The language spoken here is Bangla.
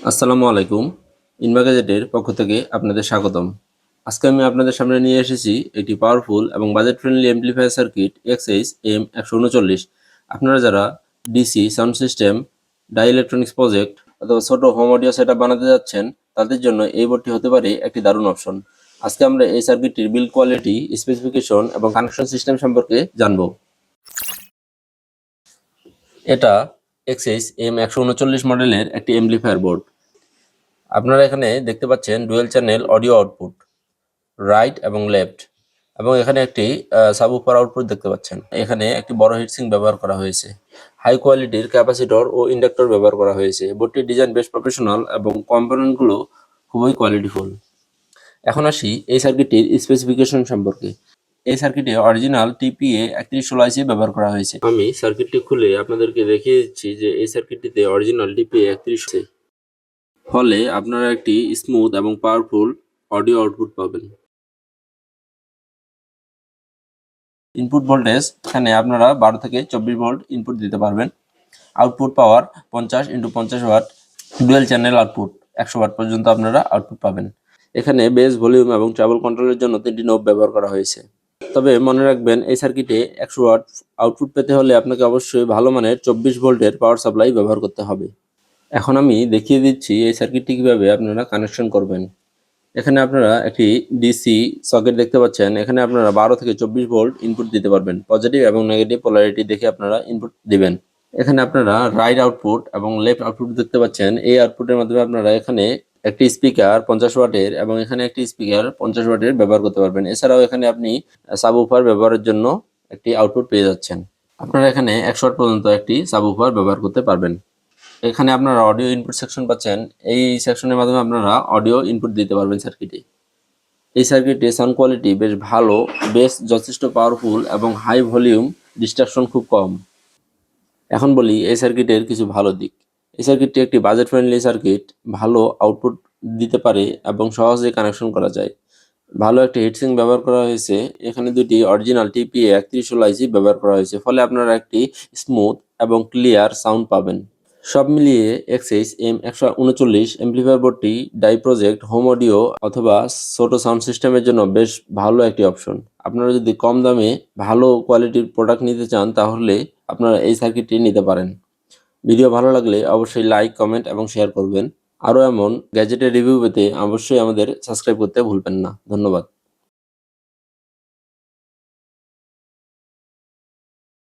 আসসালামু আলাইকুম। ইনবা গ্যাজেটের পক্ষ থেকে আপনাদের স্বাগতম। আজকে আমি আপনাদের সামনে নিয়ে এসেছি একটি পাওয়ারফুল এবং budget friendly amplifier circuit XH M139। আপনারা যারা DC sound system, DIY electronics project অথবা ছোট হোম অডিও সেটআপ বানাতে যাচ্ছেন, তাদের জন্য এই বোর্ডটি হতে পারে একটি দারুণ অপশন। আজকে আমরা এই সার্কিটটির বিল্ড কোয়ালিটি, স্পেসিফিকেশন এবং কানেকশন সিস্টেম সম্পর্কে জানব। এটা এক্সএইচ M139 মডেলের একটি অ্যাম্প্লিফায়ার বোর্ড। আপনারা এখানে দেখতে পাচ্ছেন dual channel audio output, right এবং লেফট, এবং এখানে একটি সাবউফার আউটপুট দেখতে পাচ্ছেন। এখানে একটি বড় হিটসিঙ্ক ব্যবহার করা হয়েছে। হাই কোয়ালিটির ক্যাপাসিটর ও ইন্ডাক্টর ব্যবহার করা হয়েছে। বোর্ডটির ডিজাইন বেশ প্রফেশনাল এবং কম্পোনেন্টগুলো খুবই কোয়ালিটিফুল। এখন আসি এই সার্কিটটির স্পেসিফিকেশন সম্পর্কে। এই সার্কিটে অরিজিনাল টিপিএ 3116 ব্যবহার করা হয়েছে। আমি সার্কিটটি খুলে আপনাদেরকে দেখিয়ে দিচ্ছি যে এই সার্কিটটিতে অরিজিনাল টিপিএ 3116, ফলে আপনারা একটি স্মুথ এবং পাওয়ারফুল অডিও আউটপুট পাবেন। ইনপুট ভোল্টেজ এখানে আপনারা 12 থেকে 24 ভোল্ট ইনপুট দিতে পারবেন। Output power 50 × 50 watt, dual channel output 100 watt পর্যন্ত আপনারা আউটপুট পাবেন। এখানে বেস, ভলিউম এবং ট্রাবল কন্ট্রোলের জন্য 3টি নোব ব্যবহার করা হয়েছে। তবে মনে রাখবেন, এই সার্কিটে 100 ওয়াট আউটপুট পেতে হলে আপনাকে অবশ্যই ভালো মানের 24 ভোল্টের পাওয়ার সাপ্লাই ব্যবহার করতে হবে। এখন আমি দেখিয়ে দিচ্ছি এই সার্কিটটি কিভাবে আপনারা কানেকশন করবেন। এখানে আপনারা একটি ডিসি সকেট দেখতে পাচ্ছেন। এখানে আপনারা 12 থেকে 24 ভোল্ট ইনপুট দিতে পারবেন। পজিটিভ এবং নেগেটিভ পোলারিটি দেখে আপনারা ইনপুট দিবেন। এখানে আপনারা রাইট আউটপুট এবং লেফট আউটপুট দেখতে পাচ্ছেন। এই আউটপুটের মাধ্যমে আপনারা এখানে একটি স্পিকার 50 ওয়াটের এবং এখানে একটি স্পিকার 50 ওয়াটের ব্যবহার করতে পারবেন। এছাড়াও এখানে আপনি সাবউফার ব্যবহারের জন্য একটি আউটপুট পেয়ে যাচ্ছেন। আপনারা এখানে 100 ওয়াট পর্যন্ত একটি সাবউফার ব্যবহার করতে পারবেন। এখানে আপনারা অডিও ইনপুট সেকশন পাচ্ছেন। এই সেকশনের মাধ্যমে আপনারা অডিও ইনপুট দিতে পারবেন সার্কিটে। এই সার্কিটে সাউন্ড কোয়ালিটি বেশ ভালো, বেস যথেষ্ট পাওয়ারফুল এবং হাই ভলিউম, ডিস্ট্রাকশন খুব কম। এখন বলি এই সার্কিটের কিছু ভালো দিক। এই সার্কিটটি একটি বাজেট ফ্রেন্ডলি সার্কিট, ভালো আউটপুট দিতে পারে এবং সহজে কানেকশন করা যায়। ভালো একটা হিটসিঙ্ক ব্যবহার করা হয়েছে। এখানে দুটি অরিজিনাল টিপিএ 3116 ব্যবহার করা হয়েছে, ফলে আপনারা একটি স্মুথ এবং ক্লিয়ার সাউন্ড পাবেন। সব মিলিয়ে এক্সএইচ M139 amplifier বোর্ডটি die project, home audio অথবা ছোট সাউন্ড সিস্টেমের জন্য বেশ ভালো একটি অপশন। আপনারা যদি কম দামে ভালো কোয়ালিটির প্রোডাক্ট নিতে চান, তাহলে আপনারা এই সার্কিটটি নিতে পারেন। ভিডিও ভালো লাগলে অবশ্যই লাইক, কমেন্ট এবং শেয়ার করবেন। আরও এমন গ্যাজেটের রিভিউ পেতে অবশ্যই আমাদের সাবস্ক্রাইব করতে ভুলবেন না। ধন্যবাদ।